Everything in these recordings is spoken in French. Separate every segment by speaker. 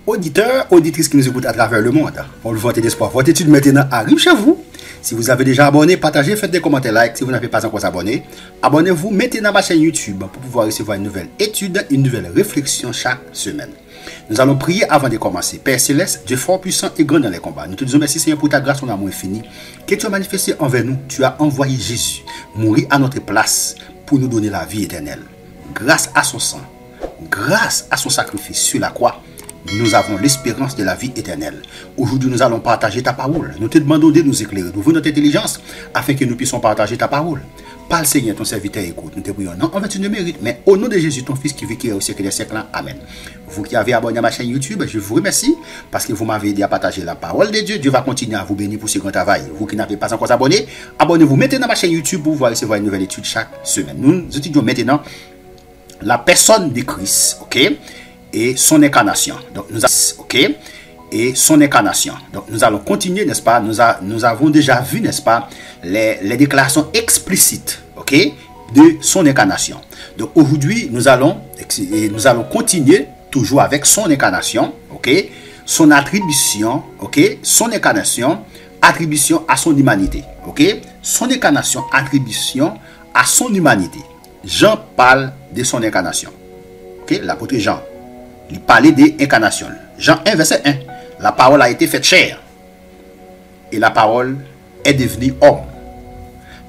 Speaker 1: Auditeurs, auditrices qui nous écoutent à travers le monde, pour le voter d'espoir, votre étude maintenant arrive chez vous. Si vous avez déjà abonné, partagez, faites des commentaires, like. Si vous n'avez pas encore abonné, abonnez-vous, mettez dans ma chaîne YouTube pour pouvoir recevoir une nouvelle étude, une nouvelle réflexion chaque semaine. Nous allons prier avant de commencer. Père Céleste, Dieu fort, puissant et grand dans les combats. Nous te disons merci Seigneur pour ta grâce, ton amour infini, que tu as manifesté envers nous. Tu as envoyé Jésus mourir à notre place pour nous donner la vie éternelle. Grâce à son sang, grâce à son sacrifice sur la croix, nous avons l'espérance de la vie éternelle. Aujourd'hui, nous allons partager ta parole. Nous te demandons de nous éclairer, d'ouvrir notre intelligence afin que nous puissions partager ta parole. Parle Seigneur, ton serviteur écoute. Nous te prions, non en vertu de mérite, mais au nom de Jésus, ton Fils qui vit, qui est au siècle des siècles. Amen. Vous qui avez abonné à ma chaîne YouTube, je vous remercie parce que vous m'avez aidé à partager la parole de Dieu. Dieu va continuer à vous bénir pour ce grand travail. Vous qui n'avez pas encore abonné, abonnez-vous maintenant à ma chaîne YouTube pour pouvoir recevoir une nouvelle étude chaque semaine. Nous étudions maintenant la personne de Christ, ok, et son incarnation. Donc nous ok, et son incarnation. Donc nous allons continuer, n'est-ce pas? Nous avons déjà vu, n'est-ce pas, les déclarations explicites, ok, de son incarnation. Donc aujourd'hui, nous allons continuer toujours avec son incarnation, ok, son attribution, ok, son incarnation, attribution à son humanité, ok, son incarnation, attribution à son humanité. Jean parle de son incarnation, ok, l'apôtre Jean, il parlait de l'incarnation. Jean 1, verset 1. La parole a été faite chair. Et la parole est devenue homme.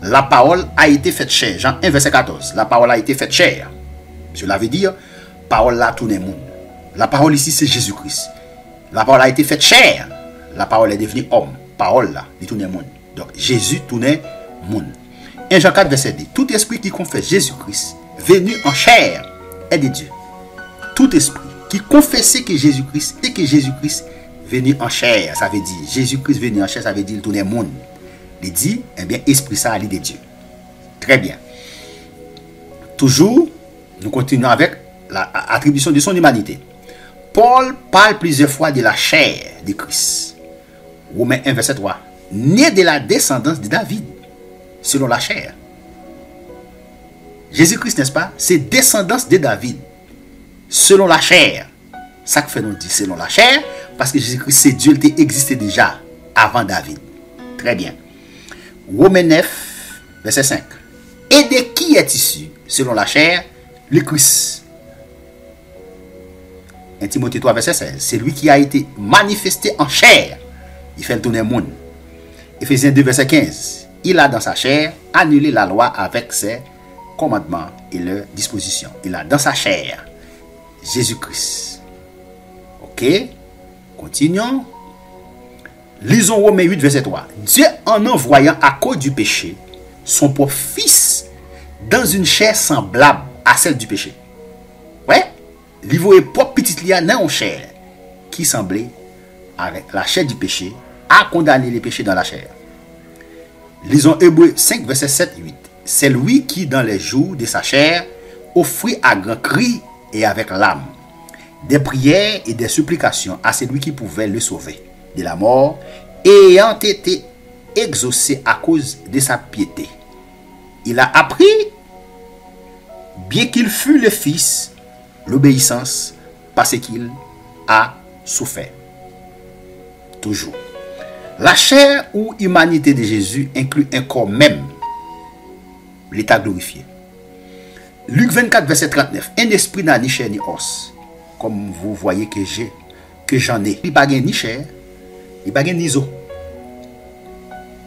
Speaker 1: La parole a été faite chair. Jean 1, verset 14. La parole a été faite chair. Cela veut dire, parole là, tout le monde. La parole ici, c'est Jésus-Christ. La parole a été faite chair. La parole est devenue homme. Parole là, tout le monde. Donc, Jésus, tout le monde. 1 Jean 4, verset 2. Tout esprit qui confesse Jésus-Christ, venu en chair, est de Dieu. Tout esprit qui confessait que Jésus-Christ et que Jésus-Christ venu en chair, ça veut dire Jésus-Christ venu en chair, ça veut dire tout le monde. Il dit, eh bien, esprit ça allie de Dieu. Très bien. Toujours, nous continuons avec l'attribution de son humanité. Paul parle plusieurs fois de la chair de Christ. Romains 1, verset 3. Né de la descendance de David, selon la chair. Jésus-Christ, n'est-ce pas? C'est descendance de David. Selon la chair. Ça que fait nous dire selon la chair, parce que Jésus-Christ, c'est Dieu, il existait déjà avant David. Très bien. Romains 9, verset 5. Et de qui est issu, selon la chair, le Christ? 1 Timothée 3, verset 16. C'est lui qui a été manifesté en chair. Il fait le tourner le monde. Éphésiens 2, verset 15. Il a dans sa chair annulé la loi avec ses commandements et leurs dispositions. Il a dans sa chair Jésus-Christ. Ok. Continuons. Lisons Romains 8, verset 3. Dieu, en envoyant à cause du péché son propre Fils dans une chair semblable à celle du péché. Ouais. Il voyait propre petite lia dans une chair qui semblait avec la chair du péché, a condamné les péchés dans la chair. Lisons Hébreux 5, verset 7, 8. C'est lui qui, dans les jours de sa chair, offrit à grands cris et avec l'âme des prières et des supplications à celui qui pouvait le sauver de la mort, ayant été exaucé à cause de sa piété. Il a appris, bien qu'il fût le Fils, l'obéissance parce qu'il a souffert. Toujours. La chair ou humanité de Jésus inclut un corps même, l'état glorifié. Luc 24, verset 39. Un esprit n'a ni chair ni os. Comme vous voyez que j'en ai. Il n'y a pas ni chair, il n'y a pas ni os.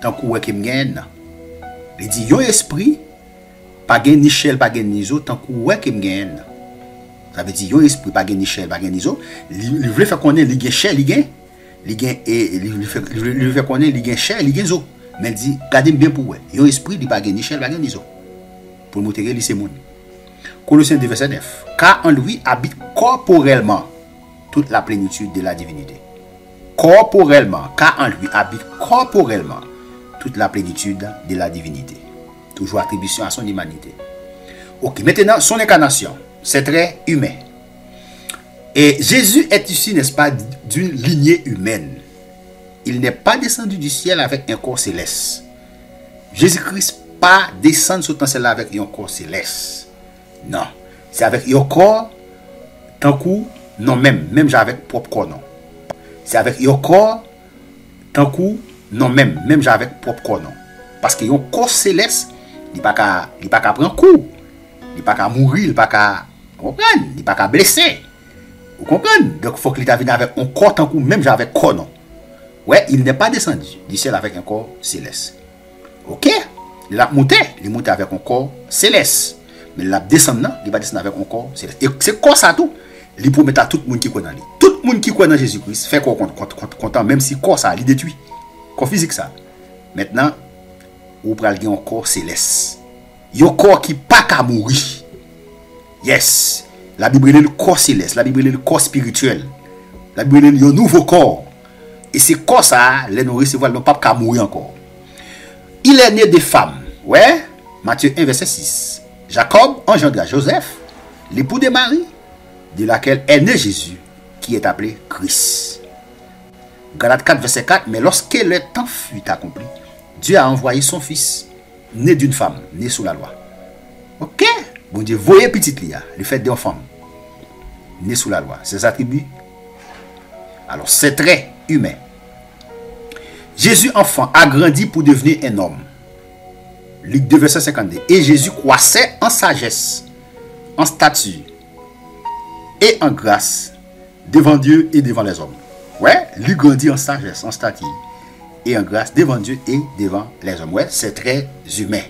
Speaker 1: Tant que vous avez il dit, yon esprit, pas ni chair, pas ni os, tant que vous avez ça veut dire, yon esprit, pas ni chair, pas ni os. Il veut faire connaître, il y a chair, il y a il fait connaître, il y a chair, il y a os. Mais il dit, gardez bien pour vous. Yon esprit, il n'y a pas ni chair, pas ni os. Pour montrer les sémons. Colossiens 2, verset 9. Car en lui habite corporellement toute la plénitude de la divinité. Corporellement. Car en lui habite corporellement toute la plénitude de la divinité. Toujours attribution à son humanité. Ok, maintenant, son incarnation. C'est très humain. Et Jésus est issu, n'est-ce pas, d'une lignée humaine. Il n'est pas descendu du ciel avec un corps céleste. Jésus-Christ pas descendre sur ton ciel avec un corps céleste. Non. C'est avec un corps, tant coup, non même j'avec propre corps non. C'est avec yon corps tant coup non même j'avec propre corps non. Parce que yon corps céleste, il pas qu'à prendre coup, il pas qu'à mourir, il pas qu'à comprendre, il pas qu'à blesser. Vous comprenez? Donc faut qu'il vienne avec un corps tant coup même j'avec corps non. Ouais, il n'est pas descendu du ciel avec un corps céleste. OK? Il a monté avec un corps céleste. Mais il a descendu, il va descendre avec un corps céleste. Et c'est quoi ça tout? Il promet à tout le monde qui connaît. Tout le monde qui connaît Jésus-Christ fait quoi content, même si corps ça, il détruit. Corps physique ça. Maintenant, vous prenez un corps céleste. Un corps qui pas qu'à mourir. Yes. La Bible est le corps céleste. La Bible est le corps spirituel. La Bible est le nouveau corps. Et c'est corps ça, les nous recevoir, non pas qu'à mourir encore. Il est né de femmes. Ouais. Matthieu 1, verset 6. Jacob engendra Joseph, l'époux de Marie, de laquelle est né Jésus, qui est appelé Christ. Galates 4, verset 4. Mais lorsque le temps fut accompli, Dieu a envoyé son fils, né d'une femme, né sous la loi. Ok? Bon Dieu, voyez petite Lia, le fait d'une femme, né sous la loi. Ses attributs. Alors, c'est très humain. Jésus, enfant, a grandi pour devenir un homme. Luc 2, verset 52. Et Jésus croissait en sagesse, en stature et en grâce devant Dieu et devant les hommes. Ouais, lui grandit en sagesse, en stature et en grâce devant Dieu et devant les hommes. Ouais, c'est très humain.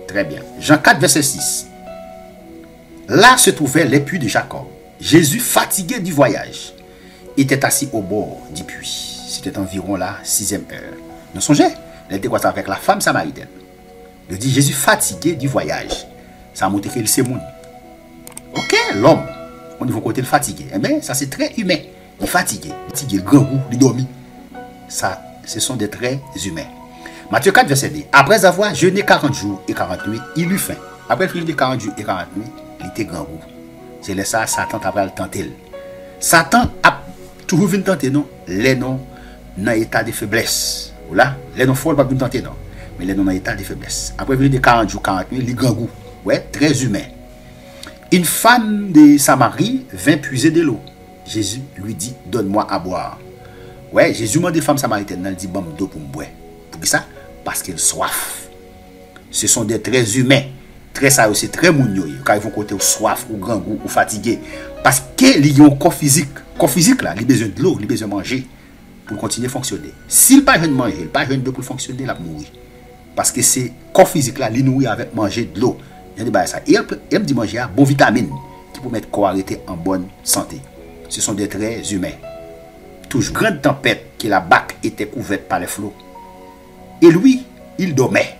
Speaker 1: Très bien. Jean 4, verset 6. Là se trouvait les puits de Jacob. Jésus, fatigué du voyage, était assis au bord du puits. C'était environ la 6e heure. Nous songez, il était quoi avec la femme samaritaine. Il dit Jésus fatigué du voyage. Ça a montré qu'il c'est monde. Ok, l'homme, au niveau côté fatigué. Eh bien, ça c'est très humain. Il est fatigué, le grand goût, il dormi. Ça, ce sont des traits humains. Matthieu 4, verset 2. Après avoir jeûné 40 jours et 40 nuits, il eut faim. Après le jeûne 40 jours et 40 nuits, il était grand goût. C'est là ça, Satan a le tenté. Satan a toujours vu tenter, non? Les noms dans état de faiblesse. Là, les noms folles pas venir tenter, non? Mais les noms dans état de faiblesse. Après le jeûne 40 jours, 40 nuits, il est grand goût. Ouais, très humain. Une femme de Samarie vint puiser de l'eau. Jésus lui dit, donne-moi à boire. Ouais, Jésus demande des femmes samaritaines, elle dit, bon, d'eau pour me boire. Pour ça? Parce qu'elle soif. Ce sont des traits humains. Très ça aussi, très mounio. Quand ils vont côté au soif, au grand goût, ou fatigué. Parce qu'ils ont un corps physique. Le corps physique, là, il a besoin de l'eau, il a besoin de manger pour continuer à fonctionner. S'il n'a pas besoin de manger, il n'a pas besoin de pour fonctionner, il va mourir. Parce que c'est le corps physique, là, il nourrit avec manger de l'eau. Il dit, bah, ça. Et il dit manger bon vitamine qui peut mettre le corps arrêté en bonne santé. Ce sont des traits humains. Toujours grande tempête que la barque était couverte par les flots. Et lui, il dormait.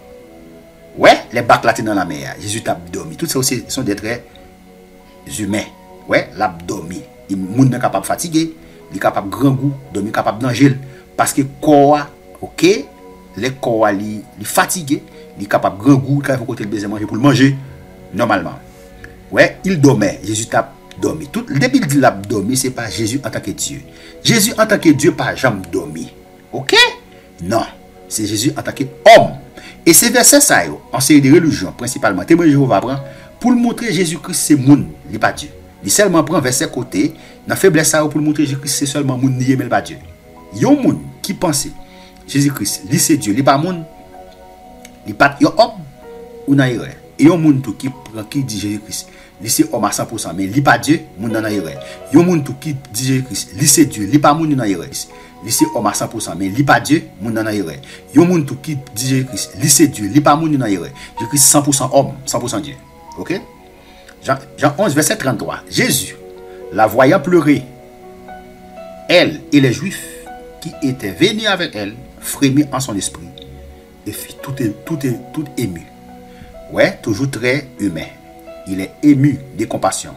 Speaker 1: Ouais, les barques là étaient dans la mer. Jésus t'a dormi. Tout ça aussi sont des traits humains. Ouais, l'abdomen. Il est capable de fatiguer, il est capable de grand goût, dormir capable d'angèle. Parce que corps, ok, les corps, il est fatigué, il est capable de grand goût, quand il faut côté le besoin manger pour le manger, normalement. Ouais, il dormait. Jésus t'a dormi. Tout, depuis qu'il dit l'abdomen, ce n'est pas Jésus en tant que Dieu. Jésus en tant que Dieu, pas jamais dormi. Ok? Non. C'est Jésus en tant qu'homme. Et ces versets, ça, en série de religions, principalement, témoin de Jéhovah prend, pour le montrer Jésus-Christ, c'est moun, il n'est pas Dieu. Il seulement prend verset côté, dans faiblesse, ça, pour le montrer Jésus-Christ, c'est seulement moun, il n'est pas Dieu. Il y a un moun qui pense, Jésus-Christ, lui c'est Dieu, il n'est pas moun, il n'est pas homme, ou n'a erreur. Et il y a un moun qui dit Jésus-Christ, lui c'est homme à 100%, mais il n'est pas Dieu, moun n'a erreur. Il y a un moun qui dit Jésus-Christ, lui c'est Dieu, il n'est pas moun, n'a erreur. Lui c'est homme à 100%, mais il n'est pas Dieu, moun n'a erreur. Il y a un moun qui dit Jésus-Christ, lui c'est Dieu, il n'est pas moun, n'a erreur. Jésus-Christ 100% homme, 100% Dieu. Ok? Jean 11, verset 33. Jésus, la voyant pleurer, elle et les Juifs qui étaient venus avec elle, frémit en son esprit et fit tout ému. Ouais, toujours très humain. Il est ému de compassion.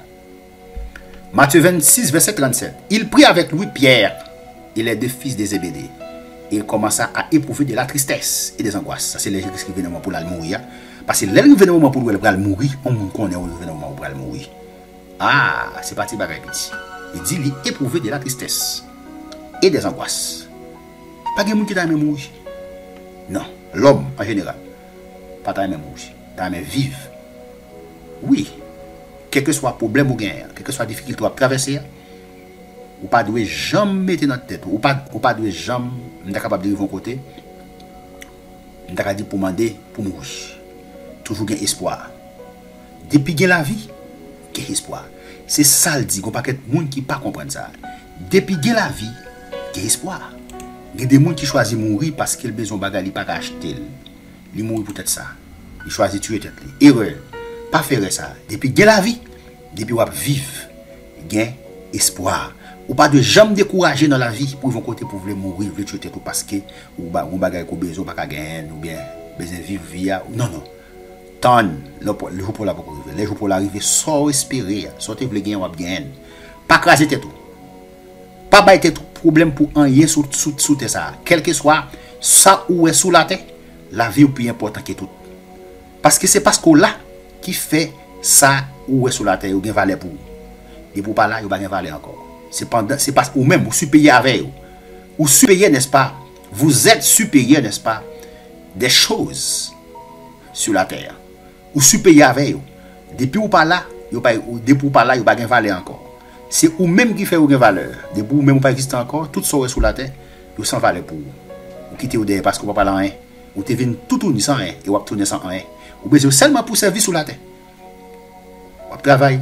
Speaker 1: Matthieu 26, verset 37. Il prit avec lui Pierre et les deux fils de Zébédée. Et il commença à éprouver de la tristesse et des angoisses. Ça, c'est les gens qui viennent pour la mourir. Parce que là, il vient au moment pour le mourir, on connaît où il vient au moment pour le mourir. Ah, c'est parti bagaille petit. Il dit, il éprouver de la tristesse et des angoisses. Pas de monde qui t'a même mourir. Non, l'homme en général. Pas t'a même mourir. T'a même vivre. Oui. quel que soit le problème ou gain, quel que soit la difficulté à traverser, ou pas de jamais mettre dans la tête, ou pas de jamais être capable de vivre de côté, on t'a dit pour demander pour mourir. Toujours gain espoir. Depuis gain la vie, gain espoir. C'est ça le dit, qu'on pas de monde qui pas comprendre ça. Depuis gain la vie, gain espoir. Il y a des gens qui choisissent mourir parce qu'ils ont besoin de bagages, pas acheter. Ils mourent peut-être ça. Ils choisissent tuer tête. Erreur. Pas faire ça. Depuis gain la vie, depuis qu'on vivre, gain espoir. Ou pas de jamais décourager dans la vie pour vos côté pour vouloir mourir, vouloir tuer tête parce que ou bagage qu'on besoin pas gagner ou bien besoin vivre via non. Tant le jour pour la pour arriver, les jours pour l'arriver sans espérer, sortez vous gagner ou gagner. Pas craser tête tout. Pas bailler tête problème pour rien sous ça. Quel que soit ça ou est sous la terre, la vie est plus important que tout. Parce que c'est parce qu'on là qui fait ça ou est sous la terre, ou bien valeur pour. Et pour pas là, il pas gain valeur encore. C'est parce que vous-même, vous supérieur avec vous. Vous supérieur, n'est-ce pas? Vous êtes supérieur, n'est-ce pas? Des choses sur la terre. Vous supérieur avec vous. Depuis vous pas là, vous pas gain valeur encore. C'est vous-même qui fait vous gain valeur. Depuis vous-même, vous pas exister encore, tout ça sur la terre, vous sans valeur pour vous. Vous quittez vous derrière parce que vous pas là rien. Vous te venez tout tourner sans rien et vous tourner sans rien. Vous besoin seulement pour servir sur la terre. Vous travaillez.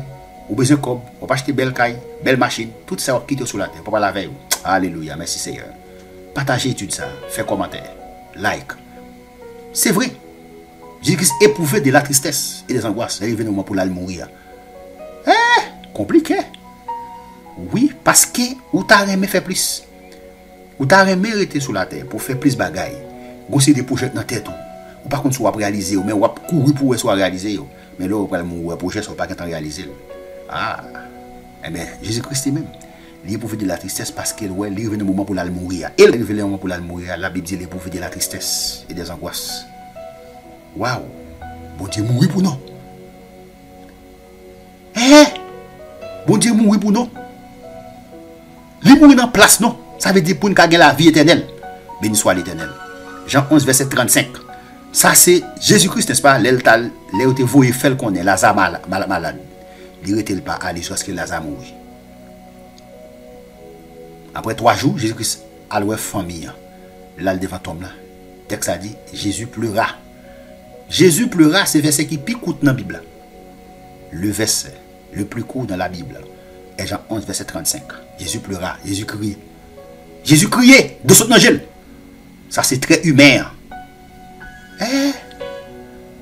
Speaker 1: Ou besoin de cob, ou pas acheter belle caille, belle machine, tout ça va quitter sur la terre, pour pas la veille. Alléluia, merci Seigneur. Partagez tout ça, faites commentaire, like. C'est vrai. Jésus-Christ éprouvé de la tristesse et des angoisses. Il est venu au moment pour l'aller mourir. Compliqué. Oui, parce que ou t'as aimé faire plus. Ou t'as aimé rester sur la terre pour faire plus de bagailles. Vous avez des projets dans la tête. Ou par contre, soit réaliser, ou mais ou courir pour soit réaliser. Mais là, vous allez mourir, projet soit pas qu'à réaliser. Ah, eh bien, Jésus-Christ même, il est éprouvé de la tristesse parce qu'il est venu au moment pour l'aller mourir. Il est venu au moment pour l'aller mourir. La Bible dit qu'il est éprouvé de la tristesse et des angoisses. Waouh! Bon Dieu, mourir pour nous. Bon Dieu, mourir pour nous. Il mourir dans place, non? Ça veut dire pour nous gagner la vie éternelle. Béni soit l'Éternel. Jean 11, verset 35. Ça, c'est Jésus-Christ, n'est-ce pas? L'étal, où tu vois, il fait qu'on est Lazare malade. Il n'était pas allé jusqu'à ce que Lazare mourit. Après 3 jours, Jésus-Christ a loué famille. Là, devant tombe là. Le texte a dit Jésus pleura. Jésus pleura, c'est le verset qui picoute dans la Bible. Le verset le plus court dans la Bible est Jean 11, verset 35. Jésus pleura, Jésus criait. Jésus criait de son angèle. Ça, c'est très humain.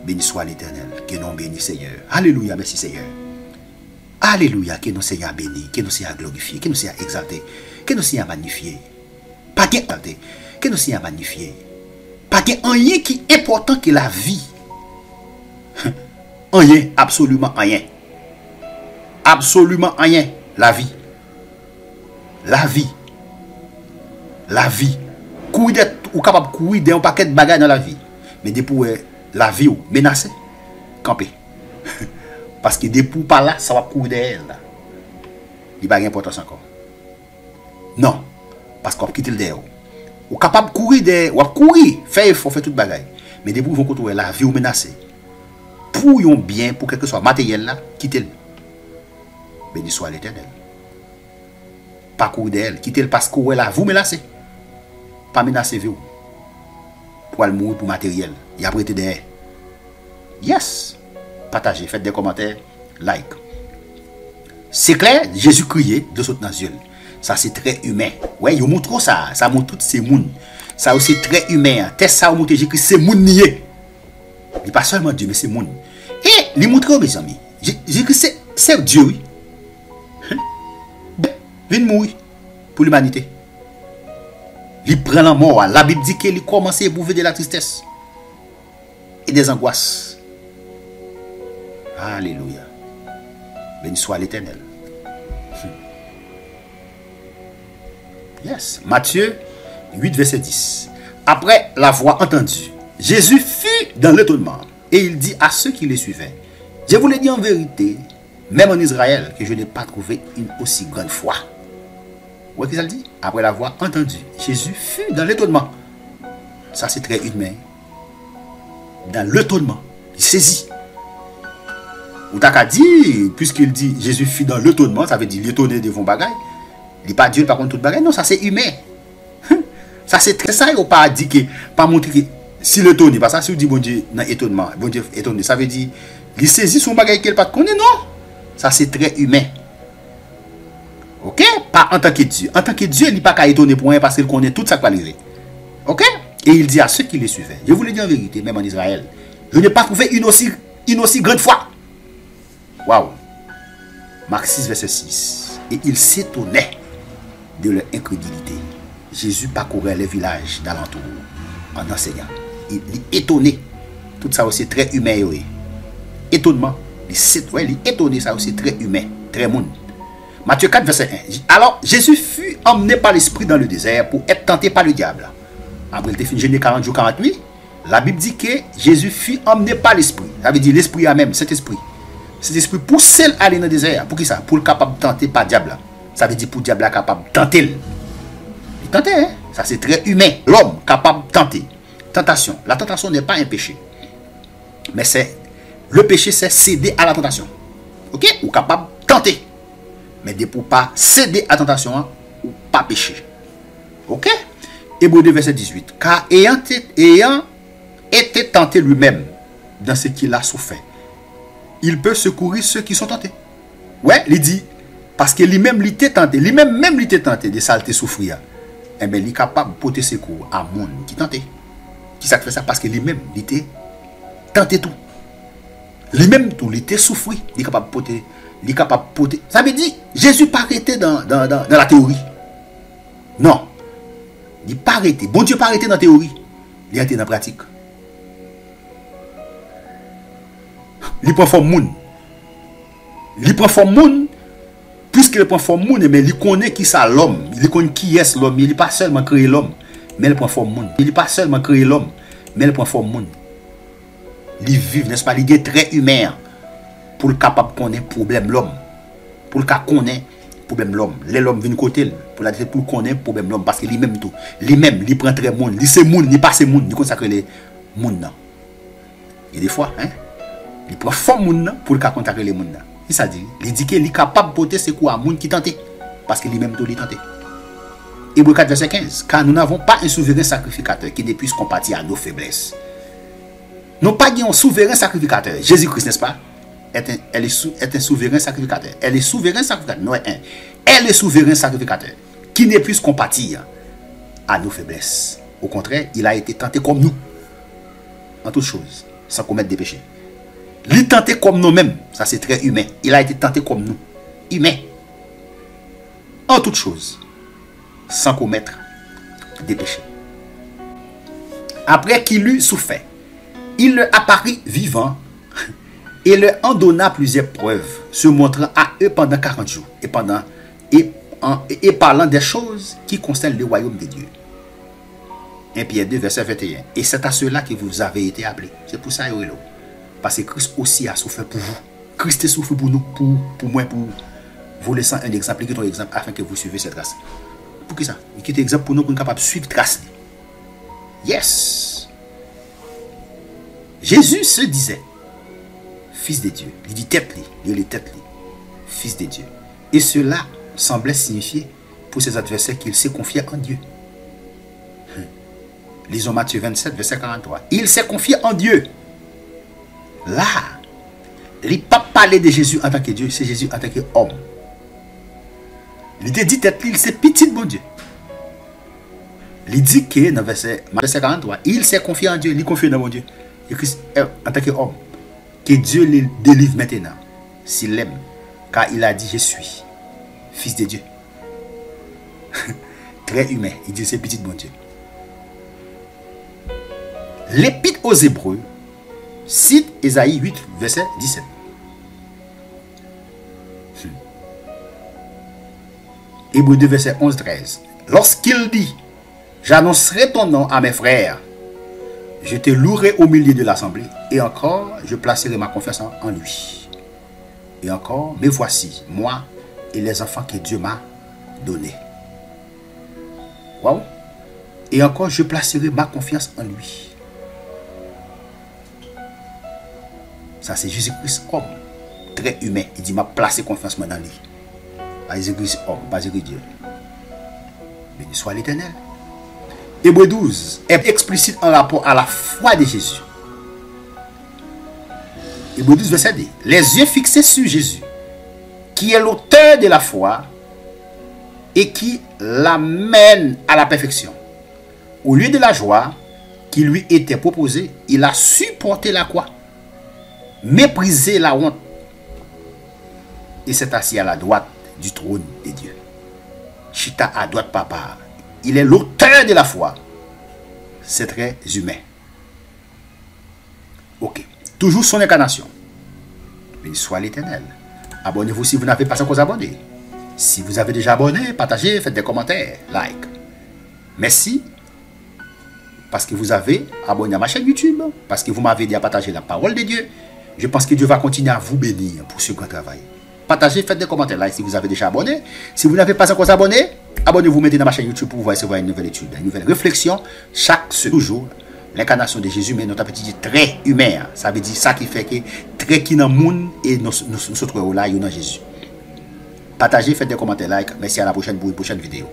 Speaker 1: Béni soit l'Éternel, que nous béni Seigneur. Alléluia, merci Seigneur. Alléluia, que nous Seigneur béni, que nous Seigneur glorifié, que nous Seigneur exalté, que nous Seigneur magnifié. Pas exalté, que nous Seigneur magnifié. Pas rien qui est important que la vie. Rien, absolument rien. Absolument rien, la vie. La vie. La vie. Courir ou capable de courir d'un paquet de bagages dans la vie. Mais depuis la vie menacée, camper. Parce que depuis par là, ça va courir derrière. Il n'y a pas d'importance encore. Non. Parce qu'on va quitter le derrière. Ou capable de courir derrière, ou courir, faire effort, faire tout bagaille. Mais depuis vous retrouver la vie menacée. Pour yon bien, pour quelque soit matériel là, quittez-le. Béni soit l'Éternel. Pas courir derrière, quittez-le parce que la vous menacez. Pas menacer vous. Pour aller mourir pour matériel. Il a prêté derrière. Yes. Partagez, faites des commentaires, like. C'est clair, Jésus criait de son yeux. Ça c'est très humain. Ouais, il montre ça, ça montre tous ces mouns. Ça aussi très humain. Test ça montre Jésus c'est moun nié. Il pas seulement Dieu mais c'est moun. Et il montre mes amis. Jésus c'est Dieu oui. Vient mourir pour l'humanité. Il prend la mort. La Bible dit qu'il commence à éprouver de la tristesse et des angoisses. Alléluia. Béni soit l'Éternel. Yes. Matthieu 8, verset 10. Après l'avoir entendu, Jésus fut dans l'étonnement et il dit à ceux qui le suivaient, je vous l'ai dit en vérité, même en Israël, que je n'ai pas trouvé une aussi grande foi. Vous voyez ce qu'il dit? Après l'avoir entendu, Jésus fut dans l'étonnement. Ça c'est très humain. Dans l'étonnement. Il saisit. Ou t'as qu'à dire, puisqu'il dit Jésus fut dans l'étonnement, ça veut dire l'étonné devant bagaille. Il n'est pas Dieu, par contre, tout bagaille. Non, ça c'est humain. Ça c'est très ça, il n'a pas dit que, pas montrer que, si l'étonné, parce que si vous dites bon Dieu, dans étonnement, bon Dieu étonné, ça veut dire, il saisit son bagaille qu'il n'a pas connaît, non. Ça c'est très humain. Ok? Pas en tant que Dieu. En tant que Dieu, il n'est pas qu'à étonner pour rien parce qu'il connaît tout ça qui va arriver. Ok? Et il dit à ceux qui les suivaient, je vous le dis en vérité, même en Israël, je n'ai pas trouvé une aussi grande foi. Waouh! Marc 6, verset 6. Et il s'étonnait de leur incrédulité. Jésus parcourait les villages d'alentour en enseignant. Il est étonné. Tout ça aussi très humain. Oui. Étonnement. Il est étonné, ça aussi très humain. Très monde. Matthieu 4, verset 1. Alors, Jésus fut emmené par l'esprit dans le désert pour être tenté par le diable. Après, il était fini 40 jours, 40 nuits. La Bible dit que Jésus fut emmené par l'esprit. Ça veut dire l'esprit a même, cet esprit. Cet esprit pousse à aller dans le désert. Pour qui ça? Pour le capable de tenter par le diable. Ça veut dire pour le diable capable de tenter. Il tente, hein? Ça c'est très humain. L'homme capable de tenter. Tentation. La tentation n'est pas un péché. Mais c'est le péché, c'est céder à la tentation. Ok? Ou capable de tenter. Mais pour pas céder à la tentation, hein, ou pas pécher. Ok? Hébreux 2, verset 18. Car ayant été tenté lui-même dans ce qu'il a souffert, il peut secourir ceux qui sont tentés. Ouais, il dit, parce que lui-même, il était tenté, lui-même, il était tenté de saleté souffrir. Eh bien, il est capable de porter secours à monde qui tenté. Qui ça fait ça? Parce que lui-même, il était tenté tout. Lui-même, tout, il était souffert. Il est capable de porter. Il est capable de porter. Ça veut dire, Jésus n'a pas arrêté dans la théorie. Non. Il n'a pas arrêté. Bon Dieu n'a pas arrêté dans la théorie. Il a été dans la pratique. Il prend forme monde. Il prend forme monde. Puisqu'il prend forme monde, mais il connaît qui ça l'homme. Il connaît qui est l'homme. Il n'est pas seulement créé l'homme, mais il prend forme monde. Il n'est pas seulement créé l'homme, mais il prend forme monde. Il vit, n'est-ce pas? Il est très humain pour le capable de connaître problème l'homme. Pour le cas connaître problème l'homme. L'homme vient côté pour la pour connaître problème l'homme parce que lui-même tout. Lui-même, il prend très monde. Il c'est monde, il passe monde, il consacre les monde. Et des fois, hein? Il prend forme monde pour le cas contacter les monde. Ça dit, il dit qu'il est capable de porter secours à monde qui tenté parce que lui-même tout il tenté. Hébreux 4 verset 15. Car nous n'avons pas un souverain sacrificateur qui ne puisse compatir à nos faiblesses. Nous pas un souverain sacrificateur. Jésus-Christ, n'est-ce pas? Elle est un souverain sacrificateur. Elle est souverain sacrificateur. Non, elle est souverain sacrificateur qui ne puisse compatir à nos faiblesses. Au contraire, il a été tenté comme nous en toutes choses, sans commettre des péchés. Il est tenté comme nous-mêmes. Ça, c'est très humain. Il a été tenté comme nous. Humain. En toutes choses. Sans commettre des péchés. Après qu'il eut souffert, il leur apparut vivant et leur en donna plusieurs preuves, se montrant à eux pendant 40 jours et parlant des choses qui concernent le royaume de Dieu. 1 Pierre 2, verset 21. Et c'est à cela que vous avez été appelés. C'est pour ça, parce que Christ aussi a souffert pour vous. Christ a souffert pour nous, pour moi, pour vous laissant un exemple, ton exemple, afin que vous suivez cette trace. Pour qui ça? Il quitte exemple pour nous, pour nous capables de suivre trace. Yes. Jésus se disait Fils de Dieu. Il dit tête, il est tête, Fils de Dieu. Et cela semblait signifier pour ses adversaires qu'il s'est confié en Dieu. Lisons Matthieu 27, verset 43. Il s'est confié en Dieu. Là, il n'a pas parlé de Jésus en tant que Dieu, c'est Jésus en tant qu'homme. Il dit tête, il s'est petit bon Dieu. Il dit que dans verset 43, il s'est confié en Dieu, il est confié dans mon Dieu. Et Christ, en tant qu'homme, que Dieu le délivre maintenant, s'il l'aime, car il a dit je suis Fils de Dieu. Très humain, il dit c'est petit bon Dieu. L'épître aux Hébreux cite Ésaïe 8, verset 17. Hébreux 2, verset 11-13. Lorsqu'il dit, j'annoncerai ton nom à mes frères, je te louerai au milieu de l'assemblée, et encore, je placerai ma confiance en lui. Et encore, me voici, moi et les enfants que Dieu m'a donnés. Waouh! Et encore, je placerai ma confiance en lui. Ça, c'est Jésus-Christ, homme. très humain. Il dit, m'a placé confiance dans lui. Pas Jésus-Christ homme, pas Jésus Dieu. Béni soit l'Éternel. Hébreu 12 est explicite en rapport à la foi de Jésus. Hébreu 12, verset 2. Les yeux fixés sur Jésus, qui est l'auteur de la foi et qui l'amène à la perfection. Au lieu de la joie qui lui était proposée, il a supporté la croix, méprisé la honte et s'est assis à la droite du trône de Dieu. Chita à droite papa. Il est l'auteur de la foi. C'est très humain. Ok. Toujours son incarnation. Béni soit l'Éternel. Abonnez-vous si vous n'avez pas encore abonné. Si vous avez déjà abonné, partagez, faites des commentaires, like. Merci. Parce que vous avez abonné à ma chaîne YouTube. Parce que vous m'avez dit à partager la parole de Dieu. Je pense que Dieu va continuer à vous bénir pour ce grand travail. Partagez, faites des commentaires, like si vous avez déjà abonné. Si vous n'avez pas encore abonné, abonnez-vous maintenant dans ma chaîne YouTube pour recevoir une nouvelle étude, une nouvelle réflexion chaque jour. L'incarnation de Jésus, mais notre petit très humain. Ça veut dire ça qui fait que très qui dans le monde et nous sommes là, dans Jésus. Partagez, faites des commentaires, like. Merci, à la prochaine pour une prochaine vidéo.